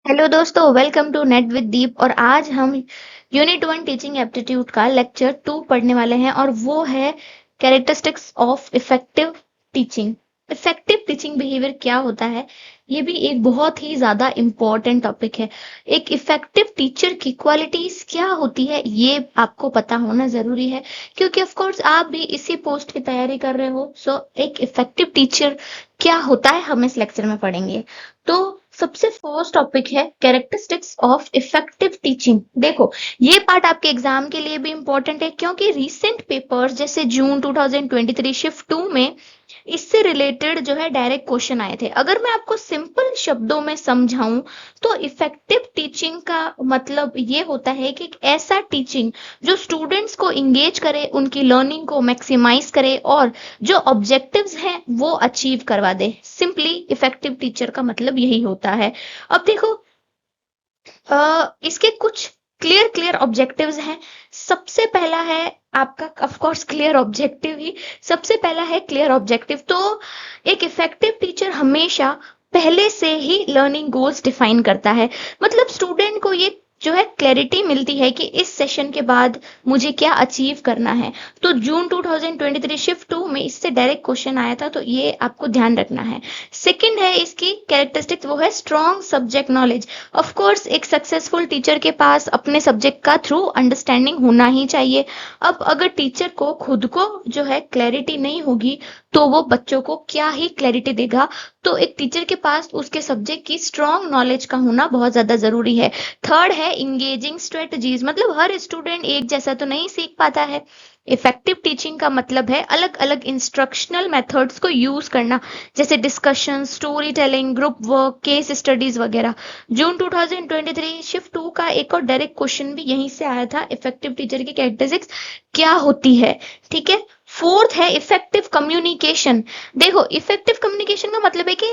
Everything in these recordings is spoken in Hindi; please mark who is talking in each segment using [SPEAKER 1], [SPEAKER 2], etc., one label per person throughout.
[SPEAKER 1] हेलो दोस्तों, वेलकम टू नेट विद दीप। और आज हम यूनिट 1 टीचिंग एप्टीट्यूड का लेक्चर 2 पढ़ने वाले हैं और वो है characteristics of effective teaching. Effective teaching behaviour क्या होता है, ये भी एक बहुत ही ज्यादा इम्पोर्टेंट टॉपिक है। एक इफेक्टिव टीचर की क्वालिटीज क्या होती है ये आपको पता होना जरूरी है, क्योंकि ऑफ कोर्स आप भी इसी पोस्ट की तैयारी कर रहे हो। सो एक इफेक्टिव टीचर क्या होता है हम इस लेक्चर में पढ़ेंगे। तो सबसे फर्स्ट टॉपिक है कैरेक्टरिस्टिक्स ऑफ इफेक्टिव टीचिंग। देखो, ये पार्ट आपके एग्जाम के लिए भी इंपॉर्टेंट है, क्योंकि रीसेंट पेपर्स जैसे जून 2023 शिफ्ट 2 में इससे रिलेटेड जो है डायरेक्ट क्वेश्चन आए थे। अगर मैं आपको सिंपल शब्दों में समझाऊं तो इफेक्टिव टीचिंग का मतलब ये होता है कि एक ऐसा टीचिंग जो स्टूडेंट्स को इंगेज करे, उनकी लर्निंग को मैक्सिमाइज करे और जो ऑब्जेक्टिव्स हैं वो अचीव करवा दे। सिंपली इफेक्टिव टीचर का मतलब यही होता है। अब देखो, इसके कुछ क्लियर क्लियर ऑब्जेक्टिव्स हैं। सबसे पहला है आपका ऑफ कोर्स क्लियर ऑब्जेक्टिव ही। सबसे पहला है क्लियर ऑब्जेक्टिव। तो एक इफेक्टिव टीचर हमेशा पहले से ही लर्निंग गोल्स डिफाइन करता है। मतलब स्टूडेंट को ये जो है क्लैरिटी मिलती है कि इस सेशन के बाद मुझे क्या अचीव करना है। तो जून 2023 शिफ्ट 2 में इससे डायरेक्ट क्वेश्चन आया था, तो ये आपको ध्यान रखना है। सेकंड है इसकी कैरेक्टरिस्टिक, वो है strong subject knowledge. Of course एक सक्सेसफुल टीचर के पास अपने सब्जेक्ट का थ्रू अंडरस्टैंडिंग होना ही चाहिए। अब अगर टीचर को खुद को जो है क्लैरिटी नहीं होगी तो वो बच्चों को क्या ही क्लैरिटी देगा। तो एक टीचर के पास उसके सब्जेक्ट की स्ट्रॉन्ग नॉलेज का होना बहुत ज्यादा जरूरी है। थर्ड है इंगेजिंग स्ट्रेटजीज। मतलब हर स्टूडेंट एक जैसा तो नहीं सीख पाता है। इफेक्टिव टीचिंग का मतलब है अलग अलग इंस्ट्रक्शनल मेथड्स को यूज करना, जैसे discussion, story telling, group work, case studies वगैरह। जून 2023 शिफ्ट 2 का एक और डायरेक्ट क्वेश्चन भी यहीं से आया था, इफेक्टिव टीचर की कैरेक्टरिस्टिक्स क्या होती है। ठीक है। फोर्थ है इफेक्टिव कम्युनिकेशन। देखो, इफेक्टिव कम्युनिकेशन का मतलब है कि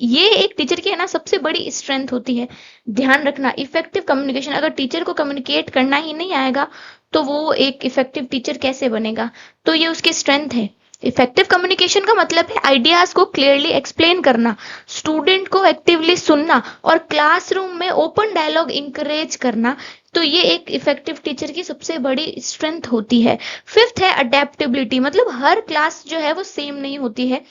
[SPEAKER 1] ये एक टीचर की है ना सबसे बड़ी स्ट्रेंथ होती है। ध्यान रखना, इफेक्टिव कम्युनिकेशन, अगर टीचर को कम्युनिकेट करना ही नहीं आएगा तो वो एक इफेक्टिव टीचर कैसे बनेगा। तो ये उसकी स्ट्रेंथ है। इफेक्टिव कम्युनिकेशन का मतलब है आइडियाज को क्लियरली एक्सप्लेन करना, स्टूडेंट को एक्टिवली सुनना और क्लासरूम में ओपन डायलॉग इंकरेज करना। तो ये एक इफेक्टिव टीचर की सबसे बड़ी स्ट्रेंथ होती है। फिफ्थ है अडेप्टेबिलिटी। मतलब हर क्लास जो है वो सेम नहीं होती है।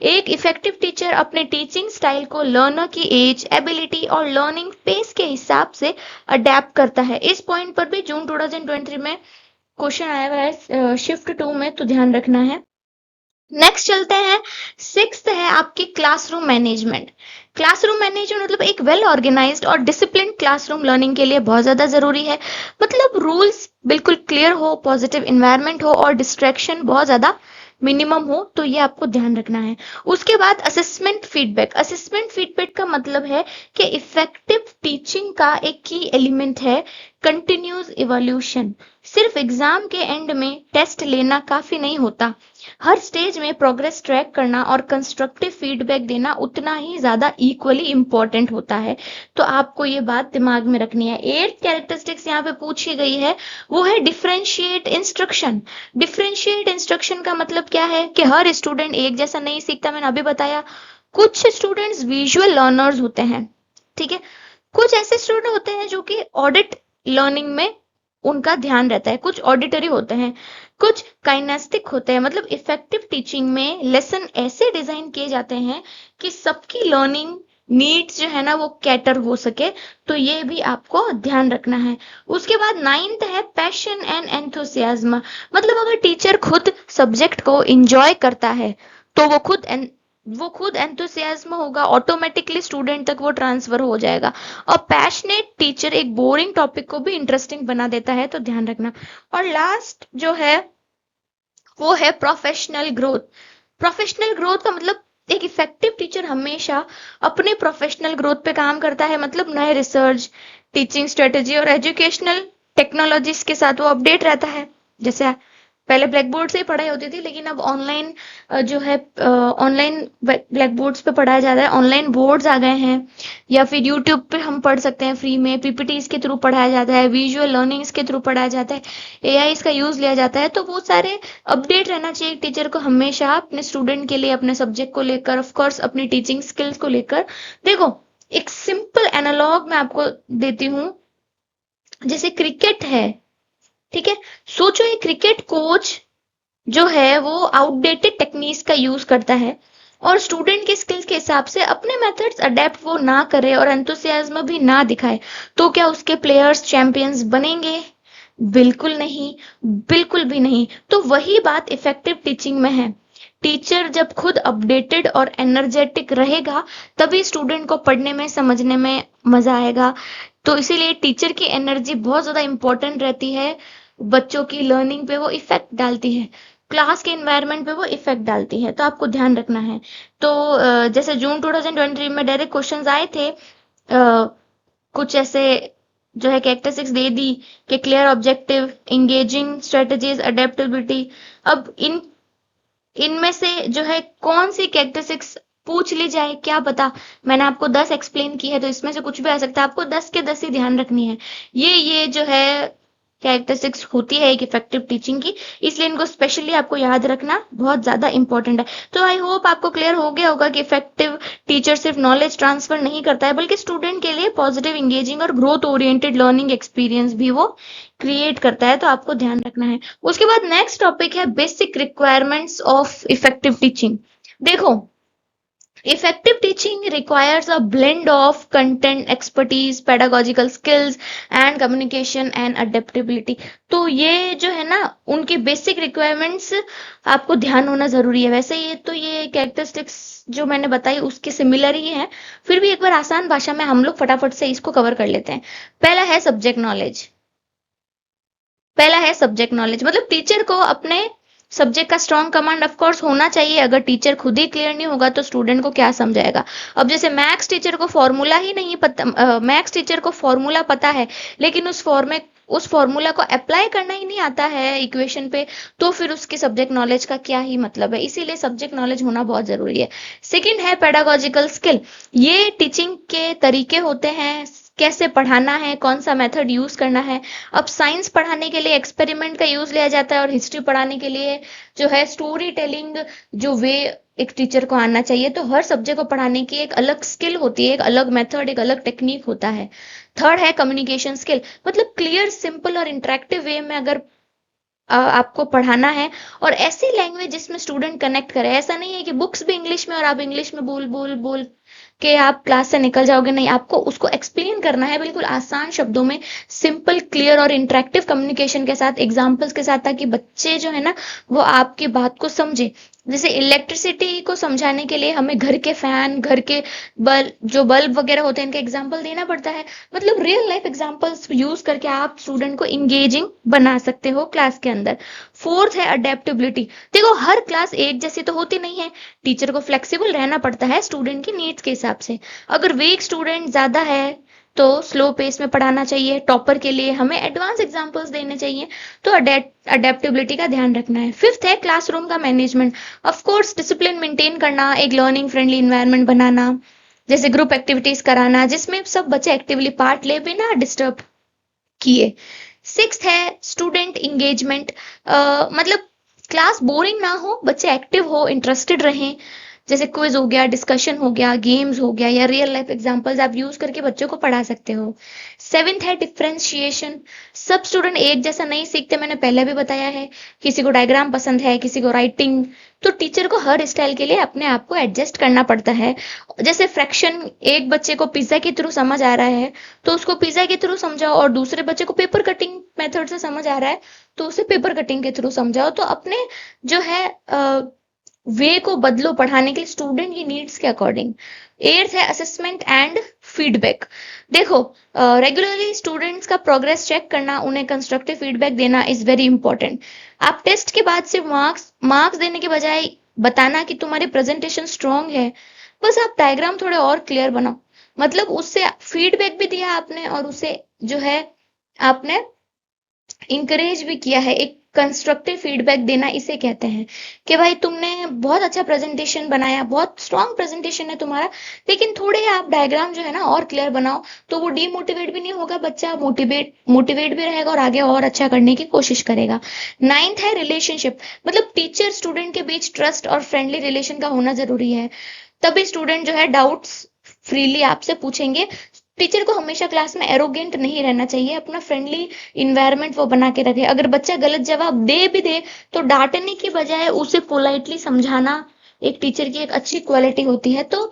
[SPEAKER 1] एक इफेक्टिव टीचर अपने टीचिंग स्टाइल को लर्नर की एज, एबिलिटी और लर्निंग पेस के हिसाब से अडेप्ट करता है। इस पॉइंट पर भी जून 2023 में क्वेश्चन आया हुआ है शिफ्ट 2 में, तो ध्यान रखना है। नेक्स्ट चलते हैं, सिक्स्थ है आपकी क्लासरूम मैनेजमेंट। क्लासरूम मैनेजमेंट मतलब एक वेल ऑर्गेनाइज्ड और डिसिप्लिन क्लासरूम लर्निंग के लिए बहुत ज्यादा जरूरी है। मतलब रूल्स बिल्कुल क्लियर हो, पॉजिटिव इन्वायरमेंट हो और डिस्ट्रैक्शन बहुत ज्यादा मिनिमम हो, तो ये आपको ध्यान रखना है। उसके बाद असेसमेंट फीडबैक। असेसमेंट फीडबैक का मतलब है कि इफेक्टिव टीचिंग का एक की एलिमेंट है कंटिन्यूस इवोल्यूशन। सिर्फ एग्जाम के एंड में टेस्ट लेना काफी नहीं होता। हर स्टेज में प्रोग्रेस ट्रैक करना और कंस्ट्रक्टिव फीडबैक देना उतना ही ज्यादा इक्वली इंपॉर्टेंट होता है। तो आपको ये बात दिमाग में रखनी है। एट कैरेक्टरिस्टिक्स यहाँ पे पूछी गई है, वो है डिफरेंशिएट इंस्ट्रक्शन। डिफरेंशिएट इंस्ट्रक्शन का मतलब क्या है कि हर स्टूडेंट एक जैसा नहीं सीखता। मैंने अभी बताया, कुछ स्टूडेंट्स विजुअल लर्नर्स होते हैं, ठीक है। कुछ ऐसे स्टूडेंट होते हैं जो कि ऑडिट लर्निंग में उनका ध्यान रहता है, कुछ ऑडिटरी होते हैं, कुछ काइनेस्टिक होते हैं। मतलब इफेक्टिव टीचिंग में लेसन ऐसे डिजाइन किए जाते हैं कि सबकी लर्निंग नीड्स जो है ना वो कैटर हो सके। तो ये भी आपको ध्यान रखना है। उसके बाद नाइन्थ है पैशन एंड एंथुसियाज्म। मतलब अगर टीचर खुद सब्जेक्ट को इंजॉय करता है तो वो खुद एंथुसियाज्म होगा, ऑटोमेटिकली स्टूडेंट तक वो ट्रांसफर हो जाएगा। और पैशनेट टीचर एक बोरिंग टॉपिक को भी इंटरेस्टिंग बना देता है, तो ध्यान रखना। और लास्ट जो है वो है प्रोफेशनल ग्रोथ। प्रोफेशनल ग्रोथ का मतलब एक इफेक्टिव टीचर हमेशा अपने प्रोफेशनल ग्रोथ पे काम करता है। मतलब नए रिसर्च, टीचिंग स्ट्रेटेजी और एजुकेशनल टेक्नोलॉजीज के साथ वो अपडेट रहता है। जैसे पहले ब्लैक बोर्ड से ही पढ़ाई होती थी, लेकिन अब ऑनलाइन जो है ऑनलाइन ब्लैक बोर्ड्स पे पढ़ाया जाता है। ऑनलाइन बोर्ड्स आ गए हैं, या फिर यूट्यूब पे हम पढ़ सकते हैं फ्री में। पीपीटीज के थ्रू पढ़ाया जाता है, विजुअल लर्निंग्स के थ्रू पढ़ाया जाता है, एआई इसका यूज लिया जाता है। तो वो सारे अपडेट रहना चाहिए टीचर को हमेशा अपने स्टूडेंट के लिए, अपने सब्जेक्ट को लेकर, ऑफ कोर्स अपनी टीचिंग स्किल्स को लेकर। देखो, एक सिंपल एनालॉग मैं आपको देती हूँ, जैसे क्रिकेट है, ठीक है। सोचो ये क्रिकेट कोच जो है वो आउटडेटेड टेक्निक्स का यूज करता है और स्टूडेंट के स्किल्स के हिसाब से अपने मेथड्स अडेप्ट वो ना करे और एंथुसियाज्म भी ना दिखाए, तो क्या उसके प्लेयर्स चैंपियंस बनेंगे? बिल्कुल नहीं, बिल्कुल भी नहीं। तो वही बात इफेक्टिव टीचिंग में है। टीचर जब खुद अपडेटेड और एनर्जेटिक रहेगा, तभी स्टूडेंट को पढ़ने में समझने में मजा आएगा। तो इसीलिए टीचर की एनर्जी बहुत ज्यादा इंपॉर्टेंट रहती है, बच्चों की लर्निंग पे वो इफेक्ट डालती है, क्लास के एनवायरनमेंट पे वो इफेक्ट डालती है, तो आपको ध्यान रखना है। तो जैसे जून 2023 में डायरेक्ट क्वेश्चंस आए थे, कुछ ऐसे जो है कैरेक्टरिस्टिक्स दे दी कि clear objective, engaging strategies, adaptability. अब इनमें से जो है कौन सी कैरेक्टरिस्टिक्स पूछ ली जाए, क्या पता। मैंने आपको 10 एक्सप्लेन की है, तो इसमें से कुछ भी आ सकता है, आपको 10 के 10 ही ध्यान रखनी है। ये जो है कैरेक्टरिस्टिक्स होती है एक इफेक्टिव टीचिंग की, इसलिए इनको स्पेशली आपको याद रखना बहुत ज्यादा इंपॉर्टेंट है। तो आई होप आपको क्लियर हो गया होगा कि इफेक्टिव टीचर सिर्फ नॉलेज ट्रांसफर नहीं करता है, बल्कि स्टूडेंट के लिए पॉजिटिव, इंगेजिंग और ग्रोथ ओरिएंटेड लर्निंग एक्सपीरियंस भी वो क्रिएट करता है, तो आपको ध्यान रखना है। उसके बाद नेक्स्ट टॉपिक है basic requirements of effective teaching. देखो, effective teaching requires a blend of content expertise, pedagogical skills and communication and adaptability। तो ये जो है ना, उनकी बेसिक रिक्वायरमेंट्स आपको ध्यान होना जरूरी है। वैसे ये कैरेक्टरिस्टिक्स जो मैंने बताई उसके सिमिलर ही है, फिर भी एक बार आसान भाषा में हम लोग फटाफट से इसको कवर कर लेते हैं। पहला है सब्जेक्ट नॉलेज। पहला है सब्जेक्ट नॉलेज, मतलब टीचर को अपने सब्जेक्ट का स्ट्रॉन्ग कमांड ऑफ कोर्स होना चाहिए। अगर टीचर खुद ही क्लियर नहीं होगा तो स्टूडेंट को क्या समझाएगा। अब जैसे मैथ्स टीचर को फॉर्मूला ही नहीं पता, मैथ्स टीचर को फॉर्मूला पता है, लेकिन उस फॉर्मूला को अप्लाई करना ही नहीं आता है इक्वेशन पे, तो फिर उसके सब्जेक्ट नॉलेज का क्या ही मतलब है। इसीलिए सब्जेक्ट नॉलेज होना बहुत जरूरी है। सेकंड है पेडागोजिकल स्किल। ये टीचिंग के तरीके होते हैं, कैसे पढ़ाना है, कौन सा मेथड यूज करना है। अब साइंस पढ़ाने के लिए एक्सपेरिमेंट का यूज लिया जाता है और हिस्ट्री पढ़ाने के लिए जो है स्टोरी टेलिंग जो वे एक टीचर को आना चाहिए। तो हर सब्जेक्ट को पढ़ाने की एक अलग स्किल होती है, एक अलग मेथड, एक अलग टेक्निक होता है। थर्ड है कम्युनिकेशन स्किल, मतलब क्लियर, सिंपल और इंटरेक्टिव वे में अगर आपको पढ़ाना है और ऐसी लैंग्वेज जिसमें स्टूडेंट कनेक्ट करे। ऐसा नहीं है कि बुक्स भी इंग्लिश में और आप इंग्लिश में बोल बोल बोल के आप क्लास से निकल जाओगे, नहीं, आपको उसको एक्सप्लेन करना है बिल्कुल आसान शब्दों में, सिंपल, क्लियर और इंटरेक्टिव कम्युनिकेशन के साथ, एग्जांपल्स के साथ, ताकि बच्चे जो है ना वो आपकी बात को समझे। जैसे इलेक्ट्रिसिटी को समझाने के लिए हमें घर के फैन, घर के बल्ब वगैरह होते हैं, इनका एग्जाम्पल देना पड़ता है। मतलब रियल लाइफ एग्जाम्पल्स यूज करके आप स्टूडेंट को इंगेजिंग बना सकते हो क्लास के अंदर। फोर्थ है अडेप्टेबिलिटी। देखो, हर क्लास एक जैसी तो होती नहीं है, टीचर को फ्लेक्सिबल रहना पड़ता है स्टूडेंट की नीड्स के हिसाब से। अगर वीक स्टूडेंट ज्यादा है तो स्लो पेस में पढ़ाना चाहिए, टॉपर के लिए हमें एडवांस एग्जांपल्स देने चाहिए। तो अडेप्टेबिलिटी का ध्यान रखना है। फिफ्थ है क्लासरूम का management. Of course discipline maintain करना, एक लर्निंग फ्रेंडली इन्वायरमेंट बनाना, जैसे ग्रुप एक्टिविटीज कराना जिसमें सब बच्चे एक्टिवली पार्ट ले बिना डिस्टर्ब किए। सिक्स्थ है स्टूडेंट इंगेजमेंट, मतलब क्लास बोरिंग ना हो, बच्चे एक्टिव हो, इंटरेस्टेड रहें। जैसे क्विज हो गया, डिस्कशन हो गया, गेम्स हो गया, या रियल लाइफ एग्जांपल्स आप यूज करके बच्चों को पढ़ा सकते हो। सेवेंथ है डिफरेंशिएशन। सब स्टूडेंट एक जैसा नहीं सीखते, मैंने पहले भी बताया है। किसी को डायग्राम पसंद है, किसी को राइटिंग, तो टीचर को हर स्टाइल के लिए अपने आप को एडजस्ट करना पड़ता है। जैसे फ्रैक्शन, एक बच्चे को पिज्जा के थ्रू समझ आ रहा है तो उसको पिज्जा के थ्रू समझाओ, और दूसरे बच्चे को पेपर कटिंग मेथड से समझ आ रहा है तो उसे पेपर कटिंग के थ्रू समझाओ। तो अपने जो है वे को बदलो पढ़ाने के स्टूडेंट की नीड्स के अकॉर्डिंग। एट्थ है असेसमेंट एंड फीडबैक। देखो, रेगुलरली स्टूडेंट्स का प्रोग्रेस चेक करना, उन्हें कंस्ट्रक्टिव फीडबैक देना इज वेरी इंपॉर्टेंट। आप टेस्ट के बाद सिर्फ मार्क्स देने के बजाय बताना कि तुम्हारी प्रेजेंटेशन स्ट्रांग है, बस आप डायग्राम थोड़े और क्लियर बनाओ। मतलब उससे फीडबैक भी दिया आपने और उसे जो है आपने इंकरेज भी किया है। एक कंस्ट्रक्टिव फीडबैक देना इसे कहते हैं कि भाई तुमने बहुत अच्छा प्रेजेंटेशन बनाया, बहुत स्ट्रांग प्रेजेंटेशन है तुम्हारा, लेकिन थोड़े आप डायग्राम जो है ना और क्लियर बनाओ। तो वो डीमोटिवेट भी नहीं होगा बच्चा, मोटिवेट भी रहेगा और आगे और अच्छा करने की कोशिश करेगा। नाइन्थ है रिलेशनशिप, मतलब टीचर स्टूडेंट के बीच ट्रस्ट और फ्रेंडली रिलेशन का होना जरूरी है, तभी स्टूडेंट जो है डाउट्स फ्रीली आपसे पूछेंगे। टीचर को हमेशा क्लास में एरोगेंट नहीं रहना चाहिए, अपना फ्रेंडली इन्वायरमेंट वो बना के रखे। अगर बच्चा गलत जवाब दे भी दे तो डांटने की बजाय उसे पोलाइटली समझाना एक टीचर की एक अच्छी क्वालिटी होती है। तो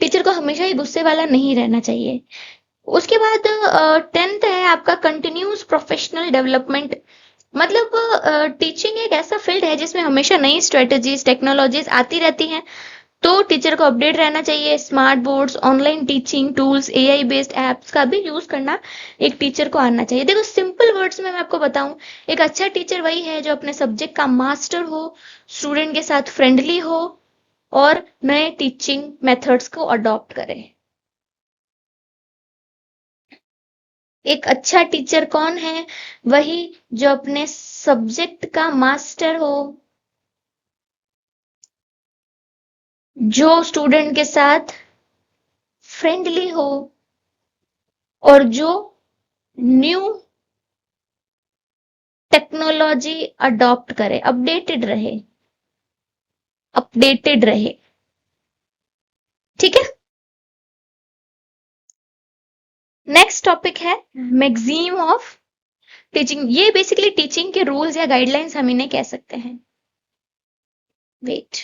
[SPEAKER 1] टीचर को हमेशा ही गुस्से वाला नहीं रहना चाहिए। उसके बाद 10th है आपका कंटिन्यूस प्रोफेशनल डेवलपमेंट। मतलब टीचिंग एक ऐसा फील्ड है जिसमें हमेशा नई स्ट्रेटजीज टेक्नोलॉजीज आती रहती हैं, तो टीचर को अपडेट रहना चाहिए। Smart boards, online teaching tools, AI based apps का भी यूज करना एक टीचर को आना चाहिए। देखो सिंपल वर्ड्स में मैं आपको बताऊं, एक अच्छा टीचर वही है जो अपने सब्जेक्ट का मास्टर हो, स्टूडेंट के साथ फ्रेंडली हो और नए टीचिंग मेथड्स को अडॉप्ट करे। एक अच्छा टीचर कौन है? वही जो अपने सब्जेक्ट का मास्टर हो, जो स्टूडेंट के साथ फ्रेंडली हो और जो न्यू टेक्नोलॉजी अडॉप्ट करे, अपडेटेड रहे। ठीक है। नेक्स्ट टॉपिक है मैक्सिम ऑफ टीचिंग। ये बेसिकली टीचिंग के रूल्स या गाइडलाइंस हम इन्हें कह सकते हैं। वेट,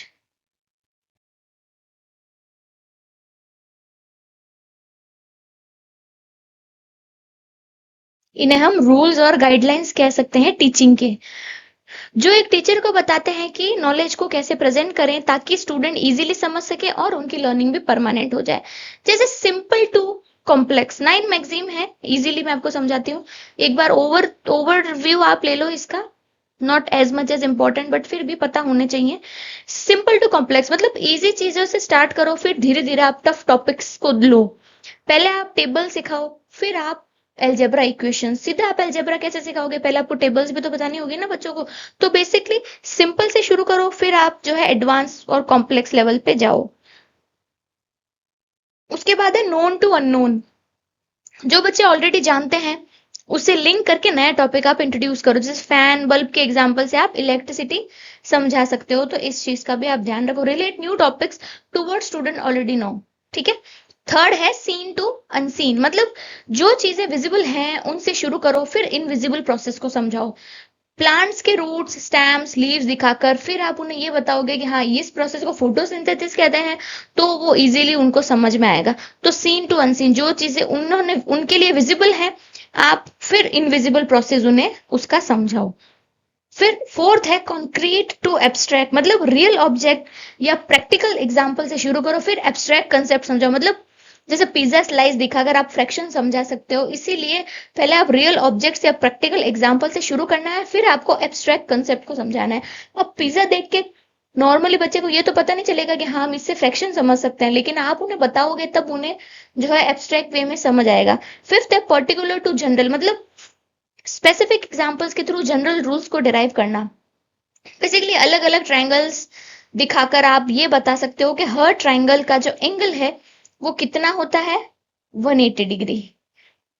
[SPEAKER 1] इन्हें हम रूल्स और गाइडलाइंस कह सकते हैं टीचिंग के, जो एक टीचर को बताते हैं कि नॉलेज को कैसे प्रेजेंट करें ताकि स्टूडेंट इजीली समझ सके और उनकी लर्निंग भी परमानेंट हो जाए। जैसे सिंपल टू कॉम्प्लेक्स 9 मैक्सिम है, इजीली मैं आपको समझाती हूँ। एक बार ओवरव्यू आप ले लो इसका, not as much as important but फिर भी पता होने चाहिए। सिंपल टू कॉम्प्लेक्स मतलब इजी चीजों से स्टार्ट करो, फिर धीरे धीरे आप टफ टॉपिक्स को लो। पहले आप टेबल सिखाओ, फिर आप एल्जेब्रा इक्वेशन। सीधा आप एल्जेब्रा कैसे सिखाओगे? पहले आपको टेबल्स भी तो बतानी होगी ना बच्चों को। तो बेसिकली सिंपल से शुरू करो, फिर आप जो है एडवांस और कॉम्प्लेक्स लेवल पे जाओ। उसके बाद है नोन टू अननोन। जो बच्चे ऑलरेडी जानते हैं उसे लिंक करके नया टॉपिक आप इंट्रोड्यूस करो। जैसे फैन बल्ब के एग्जांपल से आप इलेक्ट्रिसिटी समझा सकते हो, तो इस चीज का भी आप ध्यान रखो। Relate new topics to word student already know. ठीक है। थर्ड है सीन टू अनसीन, मतलब जो चीजें विजिबल हैं उनसे शुरू करो, फिर इनविजिबल प्रोसेस को समझाओ। प्लांट्स के रूट्स, स्टेम्स, लीव्स दिखाकर फिर आप उन्हें ये बताओगे कि हाँ इस प्रोसेस को फोटोसिंथेसिस कहते हैं, तो वो इजीली उनको समझ में आएगा। तो सीन टू अनसीन, जो चीजें उन्होंने उनके लिए विजिबल है आप फिर इनविजिबल प्रोसेस उन्हें उसका समझाओ। फिर फोर्थ है कॉन्क्रीट टू एब्स्ट्रैक्ट, मतलब रियल ऑब्जेक्ट या प्रैक्टिकल एग्जांपल से शुरू करो, फिर एब्स्ट्रैक्ट कंसेप्ट समझाओ। मतलब जैसे पिज्जा स्लाइस दिखाकर आप फ्रैक्शन समझा सकते हो, इसीलिए पहले आप रियल ऑब्जेक्ट्स या प्रैक्टिकल एग्जांपल से शुरू करना है, फिर आपको एब्स्ट्रैक्ट कंसेप्ट को समझाना है। अब पिज्जा देख के नॉर्मली बच्चे को ये तो पता नहीं चलेगा कि हाँ हम इससे फ्रैक्शन समझ सकते हैं, लेकिन आप उन्हें बताओगे तब उन्हें जो है एब्स्ट्रैक्ट वे में समझ आएगा। फिफ्थ है पर्टिकुलर टू जनरल, मतलब स्पेसिफिक एग्जांपल्स के थ्रू जनरल रूल्स को डिराइव करना। बेसिकली अलग अलग ट्रायंगल्स दिखाकर आप ये बता सकते हो कि हर ट्रायंगल का जो एंगल है वो कितना होता है, 180 डिग्री।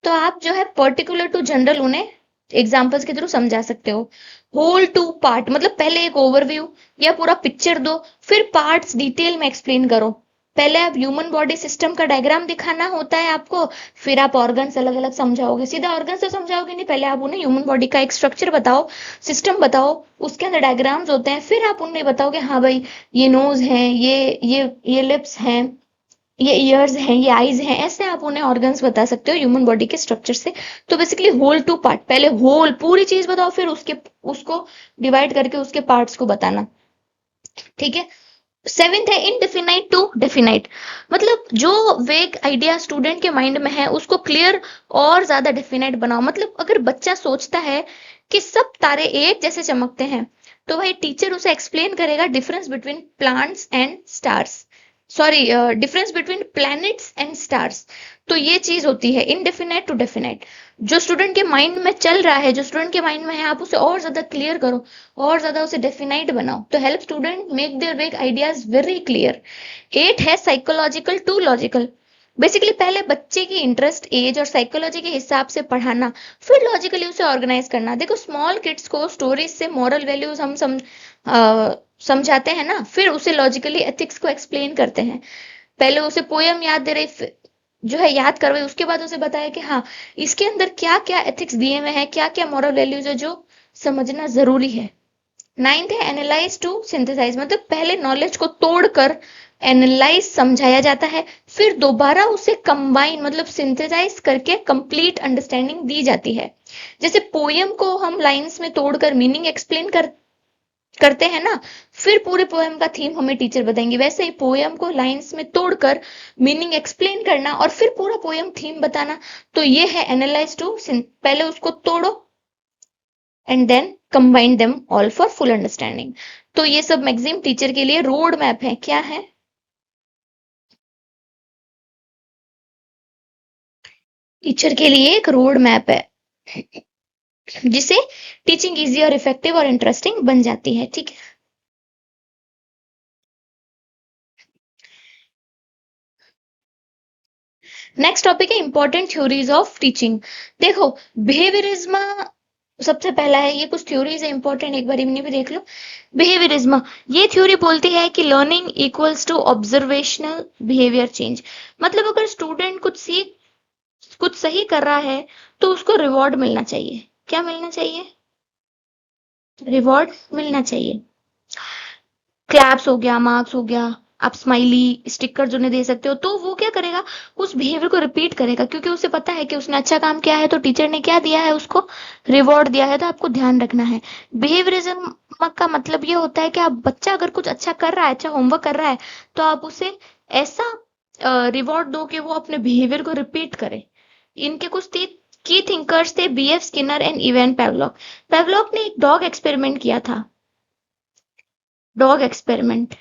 [SPEAKER 1] तो आप जो है पर्टिकुलर टू जनरल उन्हें एग्जांपल्स के थ्रू समझा सकते हो। होल टू पार्ट, मतलब पहले एक ओवरव्यू या पूरा पिक्चर दो, फिर पार्ट्स डिटेल में एक्सप्लेन करो। पहले आप ह्यूमन बॉडी सिस्टम का डायग्राम दिखाना होता है आपको, फिर आप ऑर्गन्स अलग अलग समझाओगे। सीधा ऑर्गन से समझाओगे नहीं, पहले आप उन्हें ह्यूमन बॉडी का एक स्ट्रक्चर बताओ, सिस्टम बताओ, उसके अंदर डायग्राम्स होते हैं, फिर आप उन्हें बताओगे हाँ भाई ये नोज है, ये लिप्स हैं, ये ईयर्स हैं, ये आईज हैं। ऐसे आप उन्हें ऑर्गन्स बता सकते हो ह्यूमन बॉडी के स्ट्रक्चर से। तो बेसिकली होल टू पार्ट, पहले होल पूरी चीज बताओ, फिर उसको डिवाइड करके उसके पार्ट्स को बताना। ठीक है। सेवेंथ है इनडेफिनाइट टू डेफिनाइट, मतलब जो वेग आइडिया स्टूडेंट के माइंड में है उसको क्लियर और ज्यादा डेफिनाइट बनाओ। मतलब अगर बच्चा सोचता है कि सब तारे एक जैसे चमकते हैं, तो वही टीचर उसे एक्सप्लेन करेगा difference between plants and stars, sorry difference between planets and stars. तो ये चीज होती है इनडेफिनाइट टू डेफिनाइट। जो स्टूडेंट के माइंड में चल रहा है, जो स्टूडेंट के माइंड में है, आप उसे और ज्यादा क्लियर करो और ज्यादा उसे डेफिनाइट बनाओ, तो हेल्प स्टूडेंट मेक देयर वेग आइडियाज वेरी क्लियर। 8 है साइकोलॉजिकल टू लॉजिकल, बेसिकली पहले बच्चे की इंटरेस्ट, एज और साइकोलॉजी के हिसाब से पढ़ाना, फिर लॉजिकली उसे ऑर्गेनाइज करना। देखो स्मॉल किड्स को स्टोरीज से मॉरल वैल्यूज समझाते हैं ना, फिर उसे लॉजिकली एथिक्स को एक्सप्लेन करते हैं। पहले उसे पोयम याद दे रही, जो है याद करवाई, उसके बाद उसे बताया कि हाँ इसके अंदर क्या क्या एथिक्स दिए हुए हैं, क्या क्या मॉरल वैल्यूज है जो समझना जरूरी है। नाइन्थ है एनालाइज टू सिंथेसाइज, मतलब पहले नॉलेज को तोड़कर एनालाइज समझाया जाता है, फिर दोबारा उसे कंबाइन मतलब सिंथेसाइज करके कंप्लीट अंडरस्टैंडिंग दी जाती है। जैसे पोयम को हम लाइंस में तोड़कर मीनिंग एक्सप्लेन करते हैं ना, फिर पूरे पोएम का थीम हमें टीचर बताएंगे, वैसे ही पोएम को लाइंस में तोड़कर मीनिंग एक्सप्लेन करना और फिर पूरा पोएम थीम बताना। तो ये है एनालाइज टू, पहले उसको तोड़ो and then combine them all for full understanding. तो ये सब मैक्सिम टीचर के लिए रोड मैप है। क्या है? टीचर के लिए एक रोड मैप है जिसे टीचिंग इजी और इफेक्टिव और इंटरेस्टिंग बन जाती है। ठीक है, नेक्स्ट टॉपिक है इंपॉर्टेंट थ्योरीज ऑफ टीचिंग। देखो, बिहेवियरिज्म सबसे पहला है, ये कुछ थ्योरीज है इंपॉर्टेंट, एक बार इन्हें भी देख लो। बिहेवियरिज्म, ये थ्योरी बोलती है कि learning equals to observational behaviour change. मतलब अगर स्टूडेंट कुछ सही कर रहा है तो उसको रिवॉर्ड मिलना चाहिए। क्या मिलना चाहिए? रिवॉर्ड मिलना चाहिए। क्लैप्स हो गया, मार्क्स हो गया, आप स्माइली स्टिकर जो दे सकते हो, तो वो क्या करेगा, उस बिहेवियर को रिपीट करेगा, क्योंकि उसे पता है कि उसने अच्छा काम किया है तो टीचर ने क्या दिया है, उसको रिवॉर्ड दिया है। तो आपको ध्यान रखना है, बिहेवियरिज्म का मतलब ये होता है कि आप बच्चा अगर कुछ अच्छा कर रहा है, अच्छा होमवर्क कर रहा है, तो आप उसे ऐसा रिवॉर्ड दो कि वो अपने बिहेवियर को रिपीट करे। इनके कुछ की थिंकर्स थे बीएफ स्किनर एंड इवान पेवलॉक। पेवलॉक ने एक डॉग एक्सपेरिमेंट किया था, डॉग एक्सपेरिमेंट।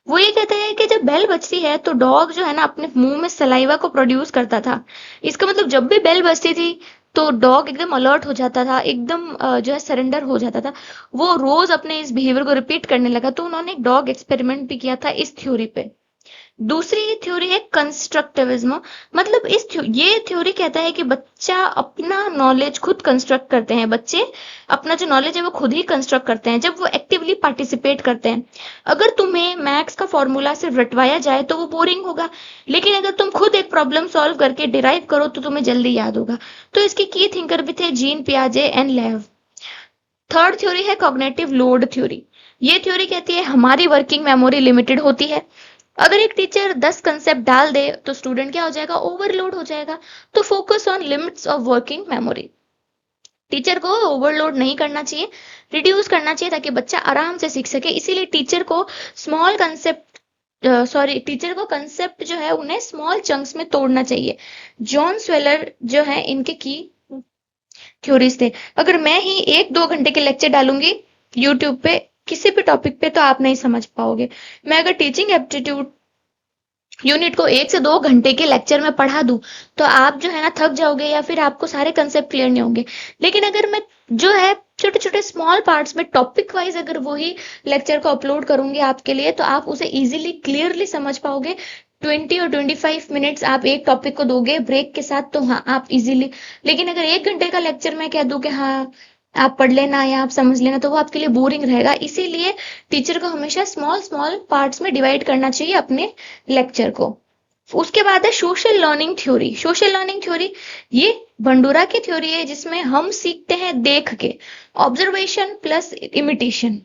[SPEAKER 1] वो ये कहते हैं कि जब बेल बजती है तो डॉग जो है ना अपने मुंह में सलाइवा को प्रोड्यूस करता था। इसका मतलब जब भी बेल बजती थी तो डॉग एकदम अलर्ट हो जाता था, एकदम जो है सरेंडर हो जाता था। वो रोज अपने इस बिहेवियर को रिपीट करने लगा। तो उन्होंने एक डॉग एक्सपेरिमेंट भी किया था इस थ्योरी पे। दूसरी थ्योरी है कंस्ट्रक्टिविज्म। मतलब ये थ्योरी कहता है कि बच्चा अपना नॉलेज खुद कंस्ट्रक्ट करते हैं, बच्चे अपना जो नॉलेज है वो खुद ही कंस्ट्रक्ट करते हैं जब वो एक्टिवली पार्टिसिपेट करते हैं। अगर तुम्हें मैथ्स का फॉर्मूला सिर्फ रटवाया जाए तो वो बोरिंग होगा, लेकिन अगर तुम खुद एक प्रॉब्लम सॉल्व करके डिराइव करो तो तुम्हें जल्दी याद होगा। तो इसके की थिंकर भी थे जीन पियाजे एंड लेव। थर्ड थ्योरी है कॉग्निटिव लोड थ्योरी। ये थ्योरी कहती है हमारी वर्किंग मेमोरी लिमिटेड होती है। अगर एक टीचर 10 कंसेप्ट डाल दे तो स्टूडेंट क्या हो जाएगा, ओवरलोड हो जाएगा। तो focus on limits of working memory. Teacher को ओवरलोड नहीं करना चाहिए, रिड्यूस करना चाहिए ताकि बच्चा आराम से सीख सके। इसीलिए टीचर को स्मॉल कंसेप्ट टीचर को कंसेप्ट जो है उन्हें स्मॉल चंक्स में तोड़ना चाहिए। जॉन स्वेलर जो है इनके की थ्योरीज थे। अगर मैं ही 1-2 घंटे के लेक्चर डालूंगी यूट्यूब पे किसी भी टॉपिक पे तो आप नहीं समझ पाओगे। मैं अगर टीचिंग एप्टीट्यूड यूनिट को 1 से 2 घंटे के लेक्चर में पढ़ा दूं तो आप जो है ना थक जाओगे या फिर आपको सारे कंसेप्ट क्लियर नहीं होंगे। लेकिन अगर मैं जो है छोटे छोटे स्मॉल पार्ट्स में टॉपिक वाइज अगर वही लेक्चर को अपलोड करूंगी आपके लिए तो आप उसे इजीली क्लियरली समझ पाओगे। 20 और 25 मिनट्स आप एक टॉपिक को दोगे ब्रेक के साथ तो हाँ आप इजीली। लेकिन अगर 1 घंटे का लेक्चर मैं कह दूं कि हाँ आप पढ़ लेना या आप समझ लेना तो वो आपके लिए बोरिंग रहेगा। इसीलिए टीचर को हमेशा स्मॉल स्मॉल पार्ट्स में डिवाइड करना चाहिए अपने लेक्चर को। उसके बाद है social learning theory. Social learning theory ये भंडूरा की थ्योरी है जिसमें हम सीखते हैं देख के, observation plus imitation.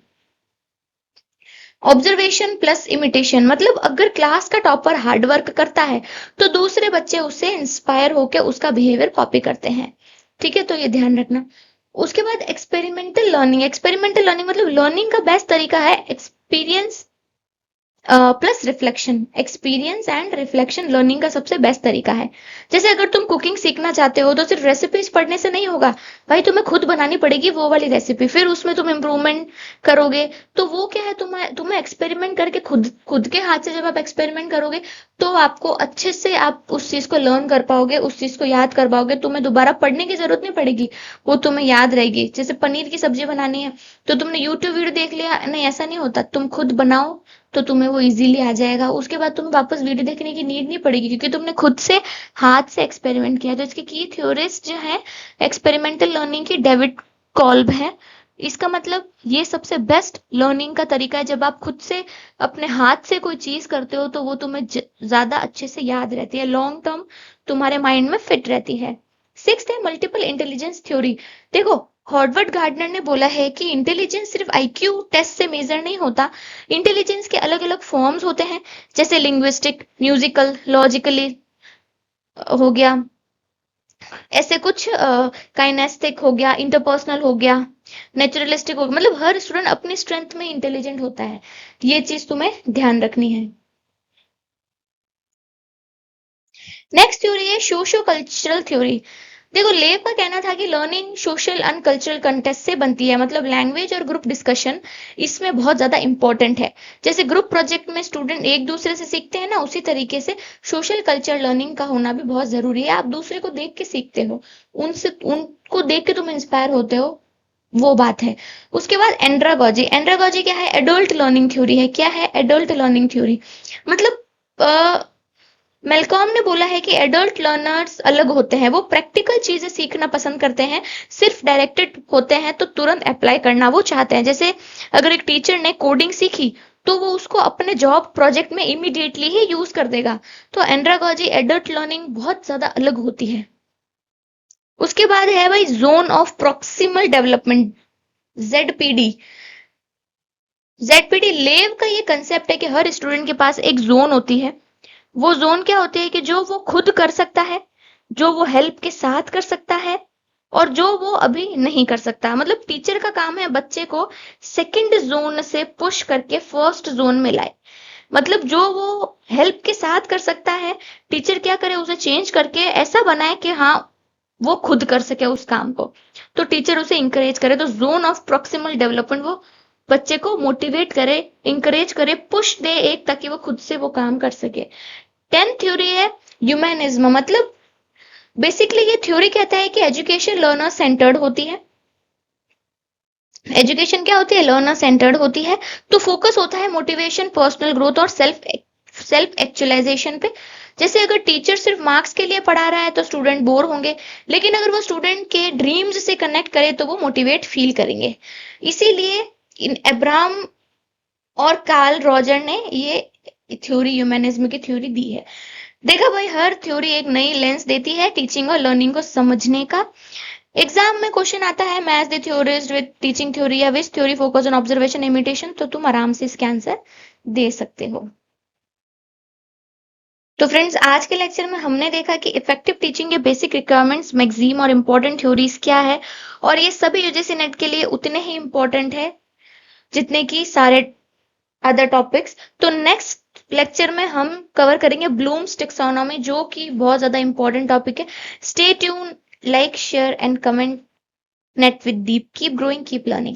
[SPEAKER 1] Observation plus imitation मतलब अगर क्लास का टॉपर हार्ड वर्क करता है तो दूसरे बच्चे उससे इंस्पायर होकर उसका बिहेवियर कॉपी करते हैं। ठीक है, तो ये ध्यान रखना। उसके बाद एक्सपेरिमेंटल लर्निंग। एक्सपेरिमेंटल लर्निंग मतलब लर्निंग का बेस्ट तरीका है experience plus reflection. Experience and reflection learning का सबसे बेस्ट तरीका है। जैसे अगर तुम कुकिंग सीखना चाहते हो तो सिर्फ रेसिपीज पढ़ने से नहीं होगा भाई, तुम्हें खुद बनानी पड़ेगी वो वाली रेसिपी, फिर उसमें तुम इम्प्रूवमेंट करोगे। तो वो क्या है, तुम्हें तुम्हें एक्सपेरिमेंट करके खुद खुद के हाथ से जब आप एक्सपेरिमेंट करोगे तो आपको अच्छे से आप उस चीज को लर्न कर पाओगे, उस चीज को याद कर पाओगे। तुम्हें दोबारा पढ़ने की जरूरत नहीं पड़ेगी, वो तुम्हें याद रहेगी। जैसे पनीर की सब्जी बनानी है तो तुमने यूट्यूब वीडियो देख लिया, नहीं ऐसा नहीं होता, तुम खुद बनाओ तो तुम्हें वो इजीली आ जाएगा। उसके बाद तुम्हें वापस वीडियो देखने की नीड नहीं पड़ेगी क्योंकि तुमने खुद से हाथ से एक्सपेरिमेंट किया। तो इसकी की थ्योरिस्ट जो है एक्सपेरिमेंटल लर्निंग की डेविड कॉल्ब है। इसका मतलब ये सबसे बेस्ट लर्निंग का तरीका है। जब आप खुद से अपने हाथ से कोई चीज करते हो तो वो तुम्हें ज्यादा अच्छे से याद रहती है, लॉन्ग टर्म तुम्हारे माइंड में फिट रहती है। सिक्स्थ है मल्टीपल इंटेलिजेंस थ्योरी। देखो, हॉवर्ड गार्डनर ने बोला है कि इंटेलिजेंस सिर्फ आईक्यू टेस्ट से मेजर नहीं होता। इंटेलिजेंस के अलग अलग फॉर्म्स होते हैं, जैसे लिंग्विस्टिक, म्यूजिकल, लॉजिकली हो गया, ऐसे कुछ काइनेस्टिक हो गया, इंटरपर्सनल हो गया, नेचुरलिस्टिक हो गया। मतलब हर स्टूडेंट अपनी स्ट्रेंथ में इंटेलिजेंट होता है, ये चीज तुम्हें ध्यान रखनी है। नेक्स्ट थ्योरी है सोशो कल्चरल थ्योरी। देखो, लेव का कहना था कि learning social and cultural contest से बनती है, मतलब लैंग्वेज और ग्रुप डिस्कशन इसमें बहुत ज्यादा इंपॉर्टेंट है। जैसे ग्रुप प्रोजेक्ट में स्टूडेंट एक दूसरे से सीखते हैं ना, उसी तरीके से सोशल कल्चर लर्निंग का होना भी बहुत जरूरी है। आप दूसरे को देख के सीखते हो, उनसे उनको देख के तुम इंस्पायर होते हो, वो बात है। उसके बाद एंड्रागोजी। एंड्रागोजी क्या है? एडल्ट लर्निंग थ्योरी है। क्या है एडल्ट लर्निंग थ्योरी? मतलब मेलकॉम ने बोला है कि एडल्ट लर्नर्स अलग होते हैं, वो प्रैक्टिकल चीजें सीखना पसंद करते हैं। सिर्फ डायरेक्टेड होते हैं तो तुरंत अप्लाई करना वो चाहते हैं। जैसे अगर एक टीचर ने कोडिंग सीखी तो वो उसको अपने जॉब प्रोजेक्ट में इमीडिएटली ही यूज कर देगा। तो एंड्रागोजी एडल्ट लर्निंग बहुत ज्यादा अलग होती है। उसके बाद है भाई zone of proximal development, ZPD. ZPD लेव का ये कंसेप्ट है कि हर स्टूडेंट के पास एक जोन होती है। वो जोन क्या होती है कि जो वो खुद कर सकता है, जो वो हेल्प के साथ कर सकता है, और जो वो अभी नहीं कर सकता। मतलब टीचर का काम है बच्चे को सेकंड जोन से पुश करके फर्स्ट जोन में लाए। मतलब जो वो हेल्प के साथ कर सकता है, टीचर क्या करे, उसे चेंज करके ऐसा बनाए कि हाँ वो खुद कर सके उस काम को, तो टीचर उसे इंकरेज करे। तो जोन ऑफ प्रॉक्सिमल डेवलपमेंट वो बच्चे को मोटिवेट करे, इंकरेज करे, पुश दे एक, ताकि वो खुद से वो काम कर सके। 10th थ्योरी है ह्यूमनिज्म। मतलब बेसिकली ये थ्योरी कहता है कि एजुकेशन लर्नर सेंटर्ड होती है। एजुकेशन क्या होती है? लर्नर सेंटर्ड होती है। तो फोकस होता है मोटिवेशन, पर्सनल ग्रोथ और सेल्फ एक्चुअलाइजेशन पे। जैसे अगर टीचर सिर्फ मार्क्स के लिए पढ़ा रहा है तो स्टूडेंट बोर होंगे, लेकिन अगर वो स्टूडेंट के ड्रीम्स से कनेक्ट करे तो वो मोटिवेट फील करेंगे। इसीलिए इन अब्राहम और कार्ल रॉजर ने ये थ्योरी, ह्यूमनिज्म की थ्योरी दी है। देखा भाई, हर थ्योरी एक नई लेंस देती है टीचिंग और लर्निंग को समझने का। एग्जाम में क्वेश्चन आता है match the theories with teaching theory या which theory focus on observation imitation, तो तुम आराम से इसके आंसर दे सकते हो। तो फ्रेंड्स, आज के लेक्चर में हमने देखा कि इफेक्टिव टीचिंग के बेसिक रिक्वायरमेंट्स, मैक्सिम और इम्पोर्टेंट थ्योरीज क्या है, और ये सभी यूजीसी नेट के लिए उतने ही इम्पोर्टेंट है जितने की सारे अदर टॉपिक्स। तो नेक्स्ट लेक्चर में हम कवर करेंगे ब्लूम्स टेक्सोनॉमी, जो कि बहुत ज्यादा इंपॉर्टेंट टॉपिक है। Stay tune, like, share and comment. Net with Deep, keep growing, keep learning.